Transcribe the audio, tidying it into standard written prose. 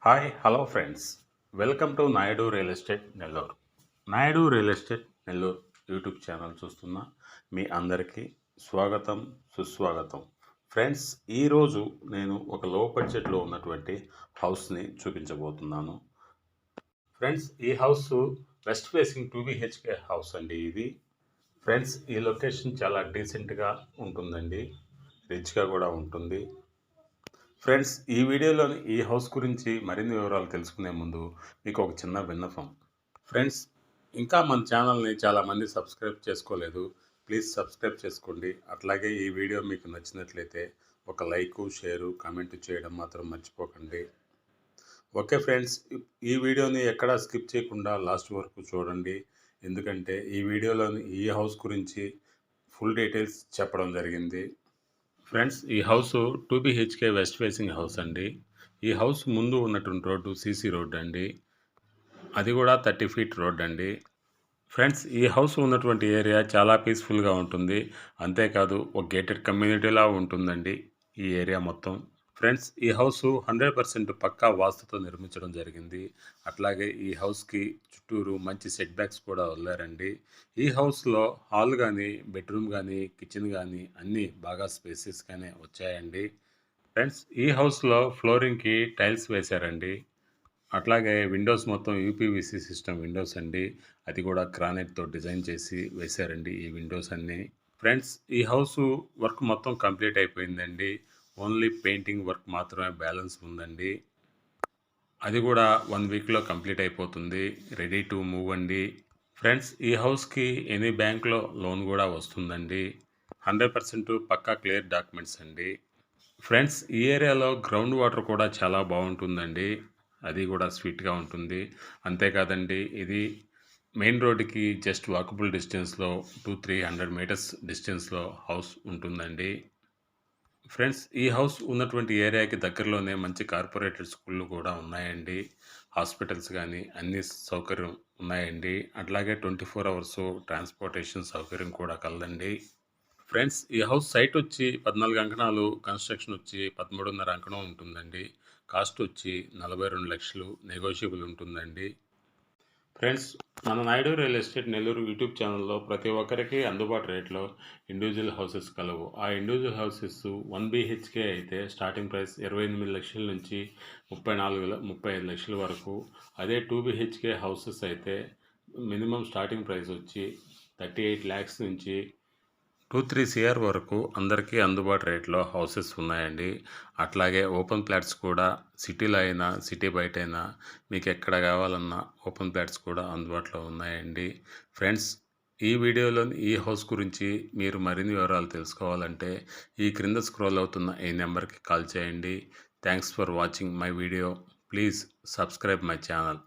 Hi hello friends, welcome to Naidu real estate Nellore. Naidu real estate Nellore YouTube channel చూస్తున్న మీ అందరికీ స్వాగతం, సుస్వాగతం. ఫ్రెండ్స్, ఈరోజు నేను ఒక లో బడ్జెట్లో ఉన్నటువంటి హౌస్ని చూపించబోతున్నాను. ఫ్రెండ్స్, ఈ house west facing 2 BHK house అండి ఇది. ఫ్రెండ్స్, ఈ లొకేషన్ చాలా డీసెంట్గా ఉంటుందండి, రిచ్గా కూడా ఉంటుంది. ఫ్రెండ్స్, ఈ వీడియోలోని ఈ హౌస్ గురించి మరిన్ని వివరాలు తెలుసుకునే ముందు మీకు ఒక చిన్న విన్నపం. ఫ్రెండ్స్, ఇంకా మన ఛానల్ని చాలామంది సబ్స్క్రైబ్ చేసుకోలేదు. ప్లీజ్ సబ్స్క్రైబ్ చేసుకోండి. అట్లాగే ఈ వీడియో మీకు నచ్చినట్లయితే ఒక లైకు, షేరు, కామెంట్ చేయడం మాత్రం మర్చిపోకండి. ఓకే ఫ్రెండ్స్, ఈ వీడియోని ఎక్కడా స్కిప్ చేయకుండా లాస్ట్ వరకు చూడండి. ఎందుకంటే ఈ వీడియోలోని ఈ హౌస్ గురించి ఫుల్ డీటెయిల్స్ చెప్పడం జరిగింది. ఫ్రెండ్స్, ఈ house 2 BHK west facing house అండి. ఈ హౌస్ ముందు ఉన్నటువంటి రోడ్డు సీసీ రోడ్ అండి. అది కూడా 30 ఫీట్ రోడ్ అండి. ఫ్రెండ్స్, ఈ హౌస్ ఉన్నటువంటి ఏరియా చాలా పీస్ఫుల్గా ఉంటుంది. అంతేకాదు ఒక గేటెడ్ కమ్యూనిటీలా ఉంటుందండి ఈ ఏరియా మొత్తం. ఫ్రెండ్స్, ఈ హౌస్ 100% పక్కా వాస్తుతో నిర్మించడం జరిగింది. అట్లాగే ఈ హౌస్కి చుట్టూరు మంచి సెట్ బ్యాక్స్ కూడా వదిలారండి. ఈ హౌస్లో హాల్ కానీ, బెడ్రూమ్ కానీ, కిచెన్ కానీ అన్నీ బాగా స్పేసియస్గానే వచ్చాయండి. ఫ్రెండ్స్, ఈ హౌస్లో ఫ్లోరింగ్కి టైల్స్ వేశారండి. అట్లాగే విండోస్ మొత్తం యూపీవీసీ సిస్టమ్ విండోస్ అండి. అది కూడా గ్రానైట్తో డిజైన్ చేసి వేశారండి ఈ విండోస్ అన్నీ. ఫ్రెండ్స్, ఈ హౌస్ వర్క్ మొత్తం కంప్లీట్ అయిపోయిందండి. ఓన్లీ పెయింటింగ్ వర్క్ మాత్రమే బ్యాలెన్స్ ఉందండి. అది కూడా 1 వీక్లో కంప్లీట్ అయిపోతుంది. రెడీ టు మూవ్ అండి. ఫ్రెండ్స్, ఈ హౌస్కి ఎనీ బ్యాంక్లో లోన్ కూడా వస్తుందండి. 100% పక్కా క్లియర్ డాక్యుమెంట్స్ అండి. ఫ్రెండ్స్, ఈ ఏరియాలో గ్రౌండ్ వాటర్ కూడా చాలా బాగుంటుందండి. అది కూడా స్వీట్గా ఉంటుంది. అంతేకాదండి, ఇది మెయిన్ రోడ్డుకి జస్ట్ వాకబుల్ డిస్టెన్స్లో 200-300 మీటర్స్ డిస్టెన్స్లో హౌస్ ఉంటుందండి. ఫ్రెండ్స్, ఈ హౌస్ ఉన్నటువంటి ఏరియాకి దగ్గరలోనే మంచి కార్పొరేటెడ్ స్కూళ్ళు కూడా ఉన్నాయండి. హాస్పిటల్స్ కానీ అన్ని సౌకర్యం ఉన్నాయండి. అట్లాగే 24 అవర్స్ ట్రాన్స్పోర్టేషన్ సౌకర్యం కూడా కలదండి. ఫ్రెండ్స్, ఈ హౌస్ సైట్ వచ్చి 14 అంకణాలు, కన్స్ట్రక్షన్ వచ్చి 13.5 అంకణం ఉంటుందండి. కాస్ట్ వచ్చి 42 లక్షలు, నెగోషియబుల్ ఉంటుందండి. ఫ్రెండ్స్, మన Naidu real estate Nellore YouTube ఛానల్లో ప్రతి ఒక్కరికి అందుబాటు రేట్లో ఇండివిజువల్ హౌసెస్ కలవు. ఆ ఇండివిజువల్ హౌసెస్ 1 BHK అయితే స్టార్టింగ్ ప్రైస్ 28 లక్షల నుంచి 35 లక్షల వరకు. అదే 2 BHK హౌసెస్ అయితే మినిమం స్టార్టింగ్ ప్రైస్ వచ్చి 38 ల్యాక్స్ నుంచి 2-3 CR వరకు అందరికీ అందుబాటు రేట్లో హౌసెస్ ఉన్నాయండి. అట్లాగే ఓపెన్ ప్లాట్స్ కూడా సిటీలో అయినా, సిటీ బయట అయినా మీకు ఎక్కడ కావాలన్నా ఓపెన్ ప్లాట్స్ కూడా అందుబాటులో ఉన్నాయండి. ఫ్రెండ్స్, ఈ వీడియోలో ఈ హౌస్ గురించి మీరు మరిన్ని వివరాలు తెలుసుకోవాలంటే ఈ క్రింద స్క్రోల్ అవుతున్న ఈ నెంబర్కి కాల్ చేయండి. Thanks for watching my video. Please subscribe my channel.